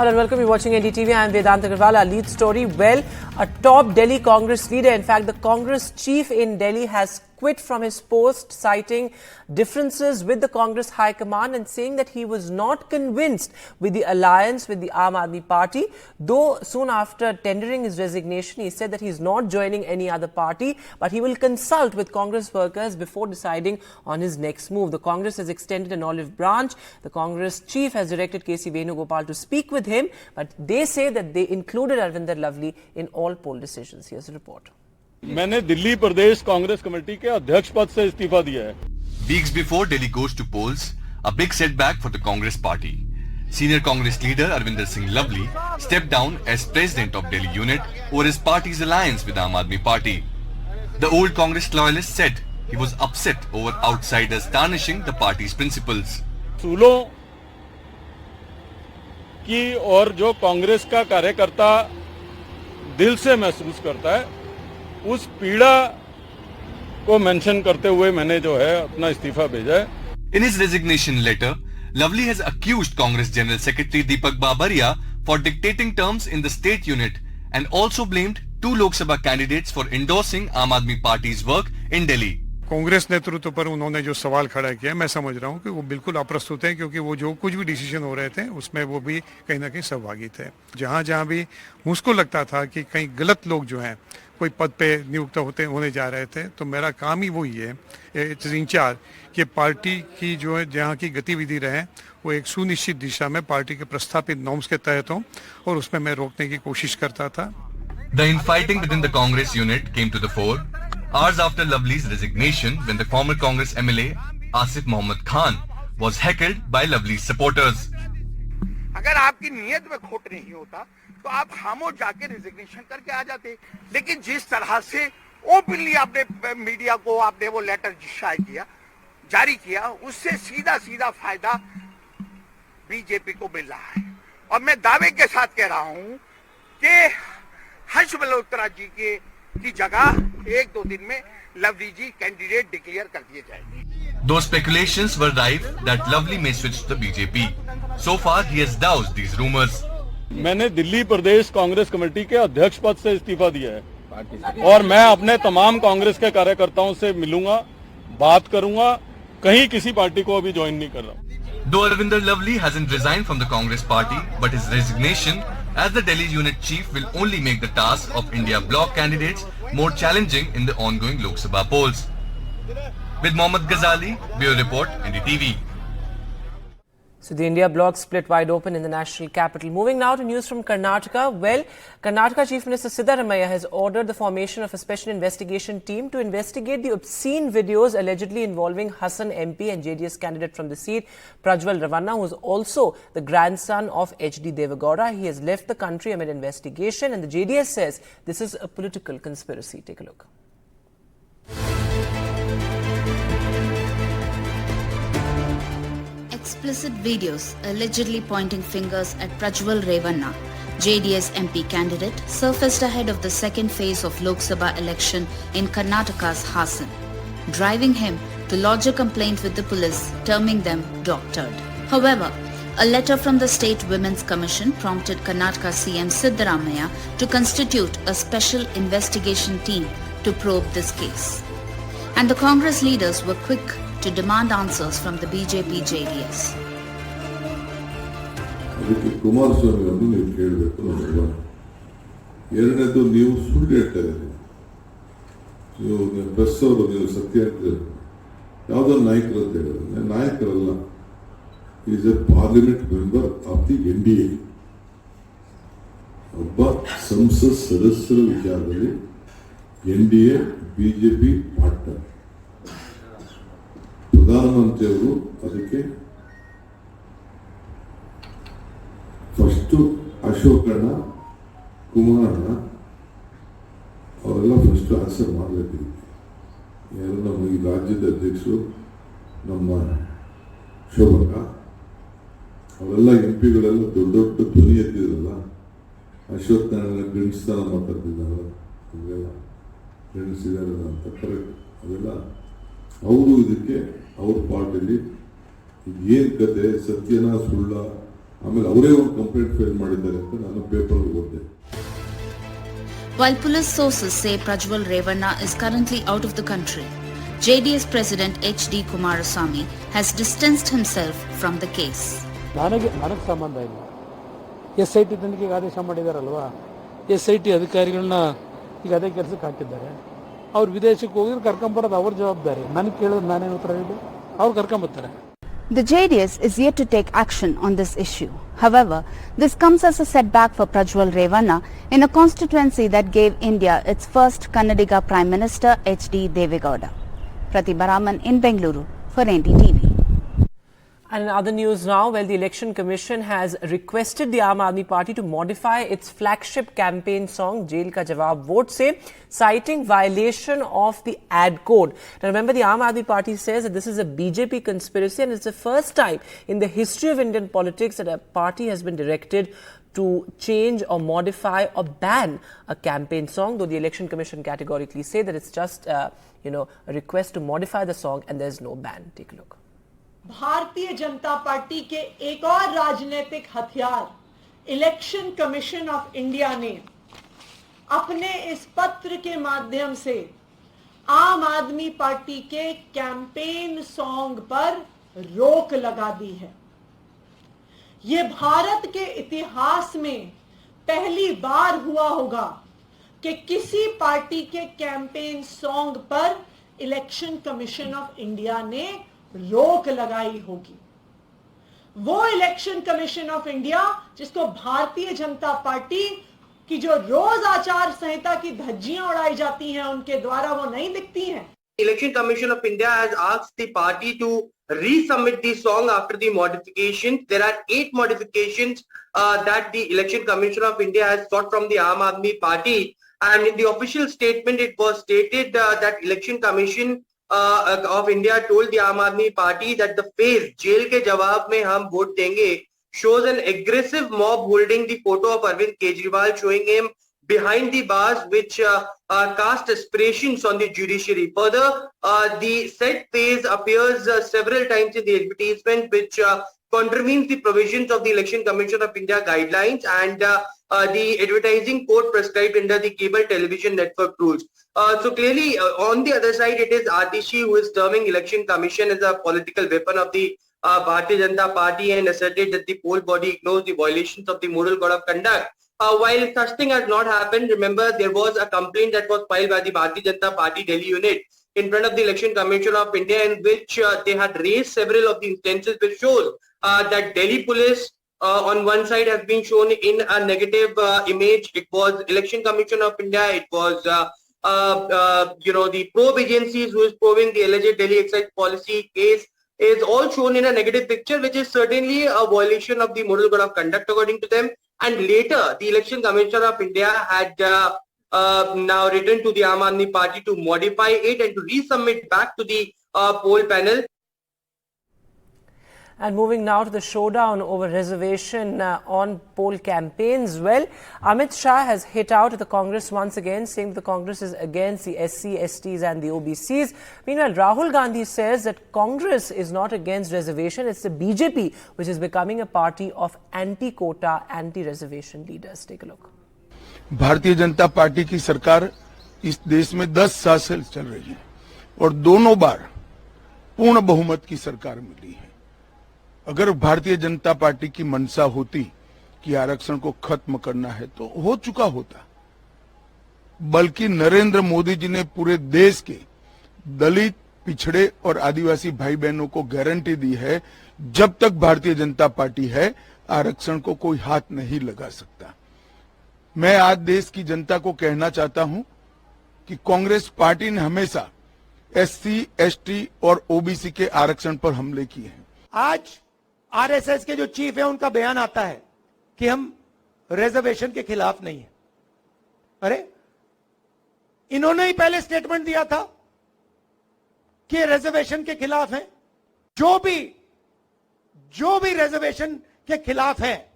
Hello and welcome. You're watching NDTV. I'm Vedant Agarwal. Our lead story, well, a top Delhi Congress leader, in fact, the Congress chief in Delhi has quit from his post, citing differences with the Congress High Command and saying that he was not convinced with the alliance with the Aam Aadmi Party. Though soon after tendering his resignation, he said that he's not joining any other party, but he will consult with Congress workers before deciding on his next move. The Congress has extended an olive branch. The Congress chief has directed K.C. Venugopal to speak with him, but they say that they included Arvinder Lovely in all poll decisions. Here's the report. मैंने दिल्ली प्रदेश Congress committee के अध्यक्ष पद से इस्तीफा दिया है. Weeks before Delhi goes to polls, a big setback for the Congress party. Senior Congress leader Arvinder Singh Lovely stepped down as president of Delhi unit over his party's alliance with Aam Aadmi Party. The old Congress loyalist said he was upset over outsiders tarnishing the party's principles. सूलों की और जो कांग्रेस का कार्यकर्ता दिल से महसूस करता है, उस पीड़ा को मेंशन करते हुए मैंने जो है अपना इस्तीफा भेजा है. In his resignation letter, Lovely has accused Congress General Secretary Deepak Babaria for dictating terms in the state unit and also blamed two Lok Sabha candidates for endorsing Aam Aadmi Party's work in Delhi. Congress नेतृत्व पर उन्होंने जो सवाल खड़ा किया, मैं समझ रहा हूं कि वो बिल्कुल अप्रस्तुत है, क्योंकि वो जो कुछ भी डिसीजन हो रहे थे उसमें वो भी कहीं ना कहीं सहभागी थे. जहां जहां भी मुझको लगता था कि कहीं गलत लोग जो हैं कोई पद पे नियुक्त होने जा रहे थे, तो मेरा काम ही वही है इंचार्ज कि पार्टी की जो है जहाँ की गतिविधि रहे वो एक सुनिश्चित दिशा में पार्टी के प्रस्थापित नॉर्म्स के तहत हो, और उसमें मैं रोकने की कोशिश करता था. The infighting within the Congress unit came to the fore hours after Lovely's resignation, when the former Congress MLA Asif Mohammad Khan was heckled by Lovely's supporters. अगर आपकी नीयत में खोट नहीं होता तो आप खामोश जाके रिजिग्नेशन करके आ जाते. लेकिन जिस तरह से ओपनली आपने मीडिया को आपने वो लेटर जारी किया, उससे सीधा सीधा फायदा बीजेपी को मिल रहा है. और मैं दावे के साथ कह रहा हूं कि हर्ष मल्होत्रा जी की जगह एक दो दिन में लवली जी कैंडिडेट डिक्लेयर कर दिए जाएंगे. Those speculations were rife that Lovely may switch to the BJP. So far, he has doused these rumors. मैंने दिल्ली प्रदेश कांग्रेस कमेटी के अध्यक्ष पद से इस्तीफा दिया है और मैं अपने तमाम कांग्रेस के कार्यकर्ताओं से मिलूंगा, बात करूंगा. कहीं किसी पार्टी को अभी ज्वाइन नहीं कर रहा. Though Arvinder Lovely hasn't resigned from the Congress party, but his resignation as the Delhi unit chief will only make the task of India bloc candidates more challenging in the ongoing Lok Sabha polls. With Mohammad Ghazali, Bureau Report, NDTV. So the India bloc split wide open in the national capital. Moving now to news from Karnataka. Well, Karnataka Chief Minister Siddaramaiah has ordered the formation of a special investigation team to investigate the obscene videos allegedly involving Hassan MP and JDS candidate from the seat, Prajwal Ravanna, who is also the grandson of H.D. Devagowda. He has left the country amid investigation, and the JDS says this is a political conspiracy. Take a look. Explicit videos allegedly pointing fingers at Prajwal Ravanna, JDS MP candidate, surfaced ahead of the second phase of Lok Sabha election in Karnataka's Hassan, driving him to lodge a complaint with the police, terming them doctored. However, a letter from the State Women's Commission prompted Karnataka CM Siddaramaiah to constitute a special investigation team to probe this case. And the Congress leaders were quick to demand answers from the BJP JDS. ಅದಕ್ಕೆ ಕುಮಾರಸ್ವಾಮಿ ಅವರು ನೀವು ಕೇಳಬೇಕು. ನಮಗೆಲ್ಲ ಎರಡನೇದು, ನೀವು ಸುಳ್ಳು ಹೇಳ್ತಾ ಇದ್ದೀರಿ. ನೀವು ಪ್ರೆಸ್ ಅವರು ನೀವು ಸತ್ಯ ಹೇಳ್ತೀರಿ. ಯಾವುದೋ ನಾಯಕರು ಅಂತ ಹೇಳಿದ್ರೆ ನಾಯಕರಲ್ಲ, is a parliament member of the NDA. ಒಬ್ಬ ಸಂಸತ್ ಸದಸ್ಯರ ವಿಚಾರದಲ್ಲಿ NDA BJP ಪಾರ್ಟ್ನರ್. ಪ್ರಧಾನಮಂತ್ರಿಯವರು ಅದಕ್ಕೆ ಫಸ್ಟು ಅಶೋಕಣ್ಣ, ಕುಮಾರಣ್ಣ ಅವರೆಲ್ಲ ಫಸ್ಟ್ ಆನ್ಸರ್ ಮಾಡಬೇಕು. ಯಾರು ನಮ್ಮ ಈ ರಾಜ್ಯದ ಅಧ್ಯಕ್ಷರು, ನಮ್ಮ ಶೋಭಕ, ಅವರೆಲ್ಲ MP ದೊಡ್ಡ ದೊಡ್ಡ ಧ್ವನಿ ಎತ್ತಿದ್ರಲ್ಲ. ಅಶೋಕ್ ನಾರಾಯಣ ಗಣಿಸ್ತಾನ ಮಾತಾಡ್ತಿದ್ದಾರಲ್ಲ, ಹೀಗೆಲ್ಲ ಗಣಿಸಿದಾರಲ್ಲ ಅಂತ ಕರೆಕ್ಟ್. ಅದೆಲ್ಲ ಅವರು ಇದಕ್ಕೆ ಅವ್ರ ಪಾರ್ಟಿಲಿ ಏನು ಕತೆ, ಸತ್ಯನ ಸುಳ್ಳ ಆಮೇಲೆ ಅವರೇ ಒಂದು ಕಂಪ್ಲೇಂಟ್ ಫೈಲ್ ಮಾಡಿದ್ದಾರೆ ಅಂತ ನಾನು ಪೇಪರ್ ಓದಿದೆ. While police sources say Prajwal Revanna is currently out of the country, JDS President H.D. Kumarasamy has distanced himself from the case. ನನಗೆ ಸಂಬಂಧ ಇಲ್ಲ. SIT ತನಿಖೆಗೆ ಆದೇಶ ಮಾಡಿದಾರಲ್ವಾ, SIT ಅಧಿಕಾರಿಗಳನ್ನ ಈಗ ಅದೇ ಕೆಲಸಕ್ಕೆ ಹಾಕಿದ್ದಾರೆ. ಅವ್ರು ವಿದೇಶಕ್ಕೆ ಹೋಗಿದ್ರೆ ಕರ್ಕೊಂಬರೋದು ಅವ್ರ ಜವಾಬ್ದಾರಿ. ನನಗೆ ಕೇಳಿದ್ರೆ ನಾನೇನು ಉತ್ತರ ಹೇಳಿ? ಅವ್ರು ಕರ್ಕೊಂಬರ್ತಾರೆ. The JDS is yet to take action on this issue. However, this comes as a setback for Prajwal Revanna in a constituency that gave India its first Kannadiga Prime Minister H.D. Devegowda. Pratibha Raman in Bengaluru for NDTV. And in other news now, well, the Election Commission has requested the Aam Aadmi Party to modify its flagship campaign song, Jail Ka Jawab Vote Se, citing violation of the ad code. Now remember, the Aam Aadmi Party says that this is a BJP conspiracy and it's the first time in the history of Indian politics that a party has been directed to change or modify or ban a campaign song, though the Election Commission categorically say that it's just, a request to modify the song and there's no ban. Take a look. Bharatiya Janata party के एक और राजनीतिक हथियार election commission of India ने अपने इस पत्र के माध्यम से आम आदमी पार्टी के कैंपेन सॉन्ग पर रोक लगा दी है। ये भारत के इतिहास में पहली बार हुआ होगा कि किसी पार्टी के कैंपेन सॉन्ग पर इलेक्शन कमीशन ऑफ इंडिया ने रोक लगाई होगी। वो इलेक्शन कमीशन ऑफ इंडिया जिसको भारतीय जनता पार्टी की जो रोज आचार संहिता की धज्जियां उड़ाई जाती हैं उनके द्वारा वो नहीं दिखती हैं। Election Commission of India has asked the party to resubmit the song after the modifications. There are 8 modifications that the Election Commission of India has sought from the Aam Aadmi Party, and in the official statement it was stated that Election Commission of India told the Aam Aadmi Party that the phrase "jail ke jawab mein hum vote denge" shows an aggressive mob holding the photo of Arvind Kejriwal, showing him behind the bars, which cast aspirations on the judiciary. Further, the said phrase appears several times in the advertisement, which contravenes the provisions of the Election Commission of India guidelines and the advertising code prescribed under the cable television network rules. So clearly, on the other side, it is Atishi who is terming Election Commission as a political weapon of the Bharatiya Janata Party and asserted that the poll body ignores the violations of the moral code of conduct. While such thing has not happened, remember there was a complaint that was filed by the Bharatiya Janata Party Delhi unit in front of the Election Commission of India, in which they had raised several of the instances which shows that Delhi police on one side has been shown in a negative image. It was Election Commission of India, it was the probe agencies who is probing the alleged Delhi excise policy case is all shown in a negative picture, which is certainly a violation of the moral code of conduct according to them. And later, the Election Commission of India had now written to the Aam Aadmi Party to modify it and to resubmit back to the poll panel. And moving now to the showdown over reservation on poll campaigns. Well, Amit Shah has hit out at the Congress once again, saying the Congress is against the SC, STs and the OBCs. Meanwhile, Rahul Gandhi says that Congress is not against reservation. It's the BJP which is becoming a party of anti-quota, anti-reservation leaders. Take a look. Bharatiya Janata party की सरकार इस देश में 10 साल से चल रही है और दोनों बार पूर्ण बहुमत की सरकार मिली है। अगर भारतीय जनता पार्टी की मंशा होती कि आरक्षण को खत्म करना है तो हो चुका होता, बल्कि नरेंद्र मोदी जी ने पूरे देश के दलित, पिछड़े और आदिवासी भाई बहनों को गारंटी दी है, जब तक भारतीय जनता पार्टी है आरक्षण को कोई हाथ नहीं लगा सकता। मैं आज देश की जनता को कहना चाहता हूं कि कांग्रेस पार्टी ने हमेशा SC, ST और OBC के आरक्षण पर हमले किए हैं। आज आरएसएस के जो चीफ है उनका बयान आता है कि हम रिजर्वेशन के खिलाफ नहीं है। अरे इन्होंने ही पहले स्टेटमेंट दिया था कि रिजर्वेशन के खिलाफ है। जो भी रिजर्वेशन के खिलाफ है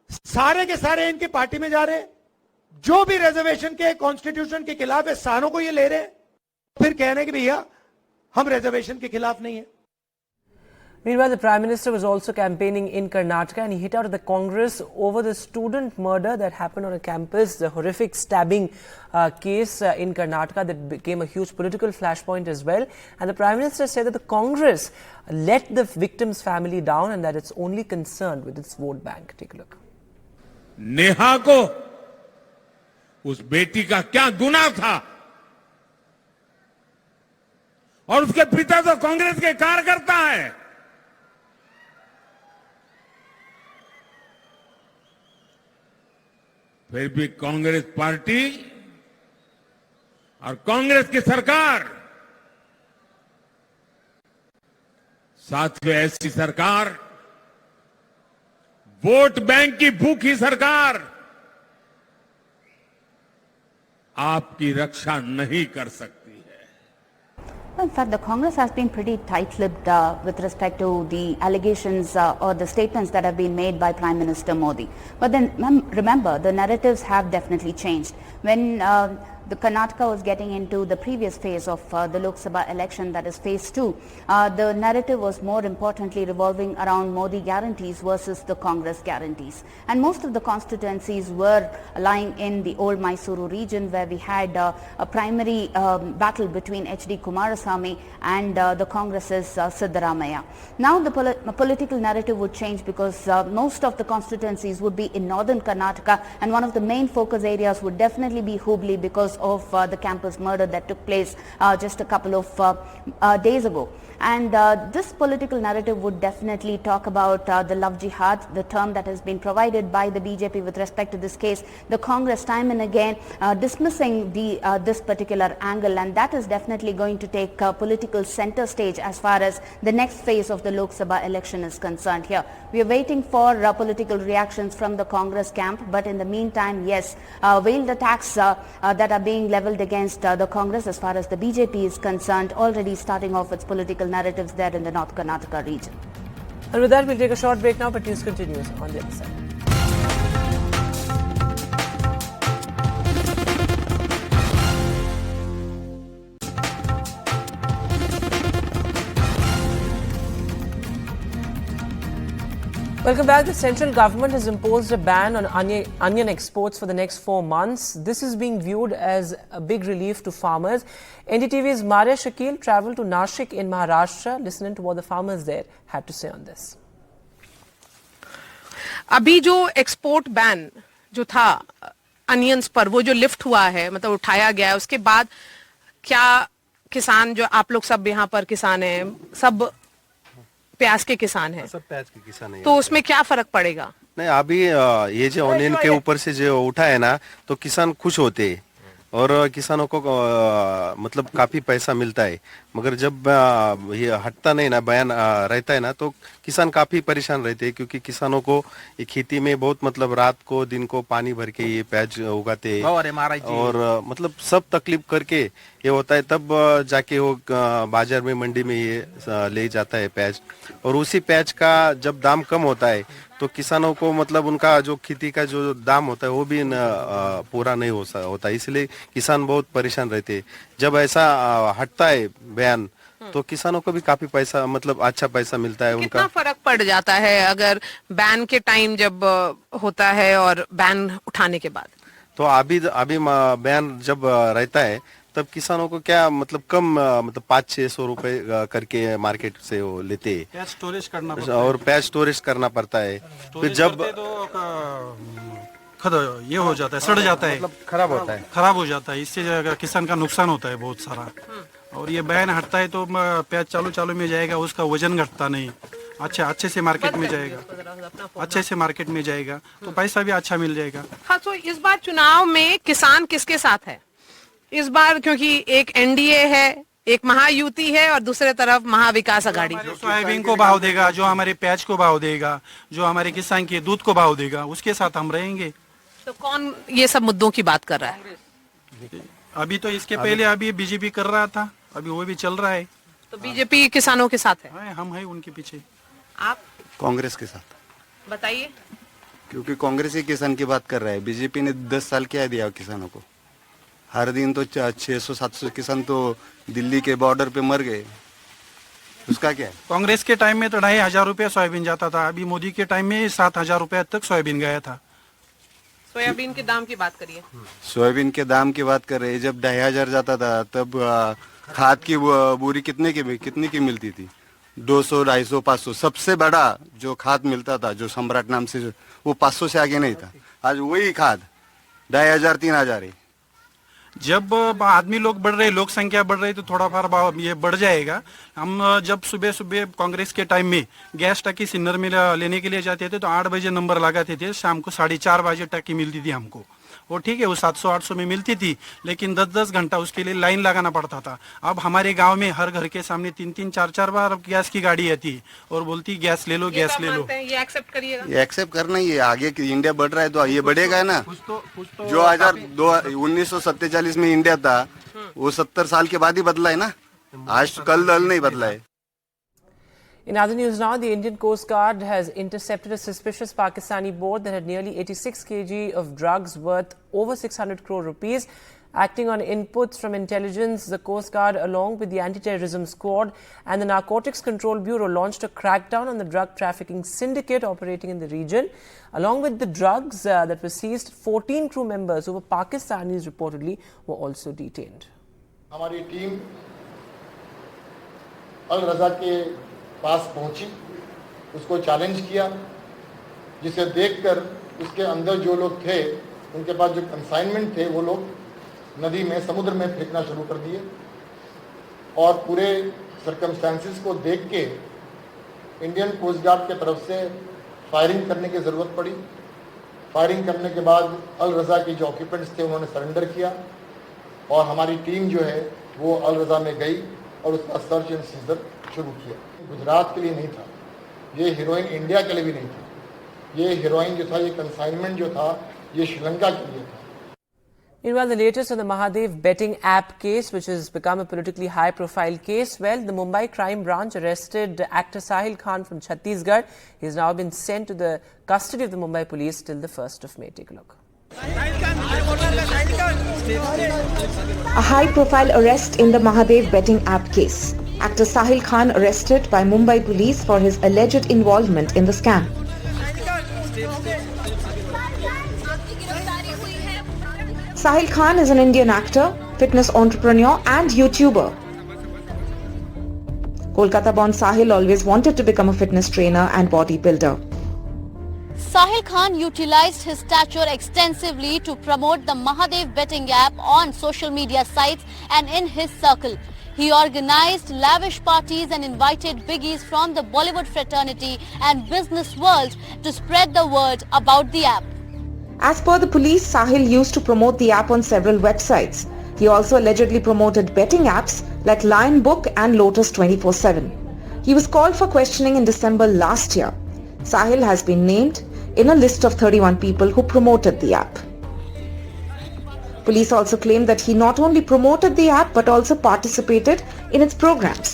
सारे के सारे इनकी पार्टी में जा रहे हैं। जो भी रिजर्वेशन के कॉन्स्टिट्यूशन के खिलाफ है सारों को ये ले रहे हैं, फिर कह रहे हैं कि भैया हम रिजर्वेशन के खिलाफ नहीं है। Meanwhile, the Prime Minister was also campaigning in Karnataka and he hit out at the Congress over the student murder that happened on a campus, the horrific stabbing case in Karnataka that became a huge political flashpoint as well. And the Prime Minister said that the Congress let the victim's family down and that it's only concerned with its vote bank. Take a look. Neha को उस बेटी का क्या गुनाह था और उसके पिता तो कांग्रेस के कार्यकर्ता है। फिर भी कांग्रेस पार्टी और कांग्रेस की सरकार, साथियों ऐसी सरकार, वोट बैंक की भूखी सरकार आपकी रक्षा नहीं कर सकती। In fact, the Congress has been pretty tight-lipped with respect to the allegations or the statements that have been made by Prime Minister Modi. But then, remember, the narratives have definitely changed. When the Karnataka was getting into the previous phase of the Lok Sabha election, that is phase 2, the narrative was more importantly revolving around Modi guarantees versus the Congress guarantees. And most of the constituencies were lying in the old Mysuru region, where we had a primary battle between H.D. Kumarasamy and the Congress's Siddaramaiah. Now the political narrative would change because most of the constituencies would be in northern Karnataka, and one of the main focus areas would definitely be Hubli because of the campus murder that took place just a couple of days ago. And this political narrative would definitely talk about the love jihad, the term that has been provided by the BJP with respect to this case. The Congress time and again dismissing this particular angle, and that is definitely going to take political center stage as far as the next phase of the Lok Sabha election is concerned here. We are waiting for political reactions from the Congress camp, but in the meantime, yes, veiled attacks that are being leveled against the Congress as far as the BJP is concerned, already starting off its political narratives there in the North Karnataka region. And with that, we'll take a short break now, but news continues on the other side. Welcome back. The central government has imposed a ban on onion exports for the next 4 months. This is being viewed as a big relief to farmers. NDTV's Maria Shakil travelled to Nashik in Maharashtra, listening to what the farmers there had to say on this. अभी जो export ban जो था onions पर, वो जो lift हुआ है, मतलब उठाया गया है, उसके बाद क्या किसान, जो आप लोग सब यहाँ पर किसान हैं, सब प्याज के किसान हैं, सब प्याज के किसान हैं, तो उसमें क्या फर्क पड़ेगा? नहीं, अभी ये जो ऑनियन के ऊपर से जो उठा है ना, तो किसान खुश होते हैं और किसानों को मतलब काफी पैसा मिलता है। मगर जब ये हटता नहीं ना, बयान रहता है ना, तो किसान काफी परेशान रहते हैं, क्योंकि किसानों को ये खेती में बहुत मतलब रात को दिन को पानी भर के ये प्याज उगाते हैं और मतलब सब तकलीफ करके ये होता है, तब जाके वो बाजार में मंडी में ये ले जाता है प्याज। और उसी प्याज का जब दाम कम होता है तो किसानों को मतलब उनका जो खेती का जो दाम होता है वो भी पूरा नहीं होता, इसलिए किसान बहुत परेशान रहते हैं। जब ऐसा हटता है बयान तो किसानों को भी काफी पैसा, मतलब अच्छा पैसा मिलता है। कितना फर्क पड़ जाता है अगर बैन के टाइम जब होता है और बैन उठाने के बाद? तो अभी बयान जब रहता है तब किसानों को क्या मतलब कम, मतलब 500-600 रुपए करके मार्केट से वो लेते हैं। प्याज स्टोरेज करना पड़ता है और प्याज स्टोरेज करना पड़ता है, फिर जब ये हो जाता है, सड़ जाता है, मतलब खराब होता है, खराब हो जाता है, इससे किसान का नुकसान होता है बहुत सारा। और ये बैन हटता है तो प्याज चालू में जाएगा, उसका वजन घटता नहीं, अच्छे से मार्केट में जाएगा, अच्छे से मार्केट में जाएगा तो पैसा भी अच्छा मिल जाएगा। हाँ, तो इस बार चुनाव में किसान किसके साथ है इस बार? क्योंकि एक एनडीए है, एक महायुति है और दूसरे तरफ महाविकास आघाड़ी। सोयाबीन को भाव देगा, जो हमारे प्याज को भाव देगा, जो हमारे किसान के दूध को भाव देगा, उसके साथ हम रहेंगे। तो कौन ये सब मुद्दों की बात कर रहा है? अभी तो इसके पहले अभी बीजेपी कर रहा था, अभी वो भी चल रहा है। तो बीजेपी किसानों के साथ है? हम है उनके पीछे। आप? कांग्रेस के साथ। बताइए। क्योंकि कांग्रेस ही किसान की बात कर रहा है, बीजेपी ने 10 साल क्या दिया किसानों को? हर दिन तो 600-700 किसान तो दिल्ली के बॉर्डर पे मर गए, उसका क्या है? कांग्रेस के टाइम में तो 2,500 रुपये सोयाबीन जाता था, अभी मोदी के टाइम में 7,000 रुपये तक सोयाबीन गया था। सोयाबीन के दाम की बात करिए। सोयाबीन के दाम की बात कर रहे हैं। जब 2,500 जाता था तब खाद की बोरी कितने की मिलती थी? 200, 250, 500। सबसे बड़ा जो खाद मिलता था, जो सम्राट नाम से, वो 500 से आगे नहीं था। आज वही खाद 2,500, 3,000 है। जब आदमी लोग बढ़ रहे, लोक संख्या बढ़ रही, तो थोड़ा फार ये बढ़ जाएगा। हम जब सुबह सुबह कांग्रेस के टाइम में गैस टंकी सिन्नर में लेने के लिए जाते थे तो 8 बजे नंबर लगाते थे, शाम को 4:30 बजे टंकी मिलती थी हमको। वो ठीक है, वो 700-800 में मिलती थी, लेकिन 10-10 घंटा उसके लिए लाइन लगाना पड़ता था। अब हमारे गांव में हर घर के सामने 3-3, 4-4 बार गैस की गाड़ी आती है और बोलती गैस ले लो, गैस ले लो। ये एक्सेप्ट करिएगा? ये एक्सेप्ट करना ही है। आगे इंडिया बढ़ रहा है तो ये बढ़ेगा ना। जो 1947 में इंडिया था, वो 70 साल के बाद ही बदला है ना। आज कल नहीं बदला है। In other news now, the Indian Coast Guard has intercepted a suspicious Pakistani boat that had nearly 86 kg of drugs worth over 600 crore rupees. Acting on inputs from intelligence, the Coast Guard, along with the Anti-Terrorism Squad and the Narcotics Control Bureau, launched a crackdown on the drug trafficking syndicate operating in the region. Along with the drugs that were seized, 14 crew members who were Pakistanis reportedly were also detained. हमारी team अल रजा के पास पहुंची, उसको challenge किया, जिसे देखकर उसके अंदर जो लोग थे, उनके पास जो कंसाइनमेंट थे, वो लोग नदी में, समुद्र में फेंकना शुरू कर दिए। और पूरे सर्कमस्टेंसेस को देख के इंडियन कोस्ट गार्ड के तरफ से फायरिंग करने की ज़रूरत पड़ी। फायरिंग करने के बाद अल रज़ा के जो ऑक्यूपेंट्स थे, उन्होंने सरेंडर किया और हमारी टीम जो है वो अल रज़ा में गई और उसका सर्च एंड सीजर शुरू किया। गुजरात के लिए नहीं था ये हीरोइन, इंडिया के लिए भी नहीं था ये हीरोइन। जो था, ये कंसाइनमेंट जो था, ये श्रीलंका के लिए था। Meanwhile, the latest on the Mahadev betting app case, which has become a politically high-profile case, well, the Mumbai crime branch arrested actor Sahil Khan from Chhattisgarh. He has now been sent to the custody of the Mumbai police till the 1st of May. Take a look. A high-profile arrest in the Mahadev betting app case. Actor Sahil Khan arrested by Mumbai police for his alleged involvement in the scam. Sahil Khan is an Indian actor, fitness entrepreneur and YouTuber. Kolkata-born Sahil always wanted to become a fitness trainer and bodybuilder. Sahil Khan utilized his stature extensively to promote the Mahadev betting app on social media sites and in his circle. He organized lavish parties and invited biggies from the Bollywood fraternity and business world to spread the word about the app. As per the police, Sahil used to promote the app on several websites. He also allegedly promoted betting apps like Lion Book and Lotus 24/7. He was called for questioning in December last year. Sahil has been named in a list of 31 people who promoted the app. Police also claimed that he not only promoted the app but also participated in its programs.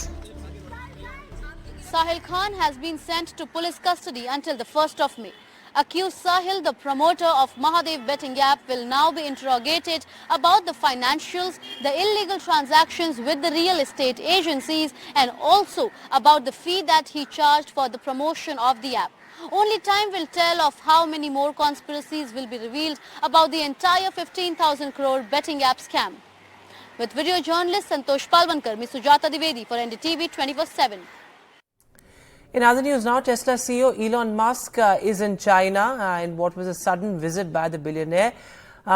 Sahil Khan has been sent to police custody until the 1st of May. Accused Sahil, the promoter of Mahadev betting app, will now be interrogated about the financials, the illegal transactions with the real estate agencies and also about the fee that he charged for the promotion of the app. Only time will tell of how many more conspiracies will be revealed about the entire 15,000 crore betting app scam. With video journalist Santosh Palwankar, Ms. Sujata Dwivedi for NDTV 24/7. In other news now, Tesla CEO Elon Musk is in China in what was a sudden visit by the billionaire.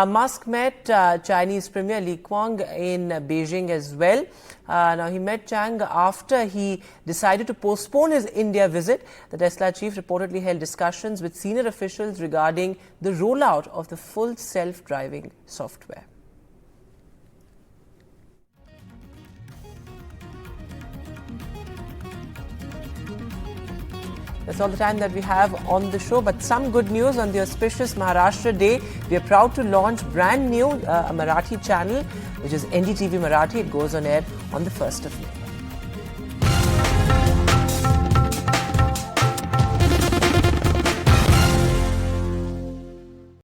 Musk met Chinese Premier Li Qiang in Beijing as well. Now, he met Chang after he decided to postpone his India visit. The Tesla chief reportedly held discussions with senior officials regarding the rollout of the full self-driving software. That's all the time that we have on the show, but some good news on the auspicious Maharashtra Day. We are proud to launch brand new a Marathi channel, which is NDTV Marathi. It goes on air on the 1st of May.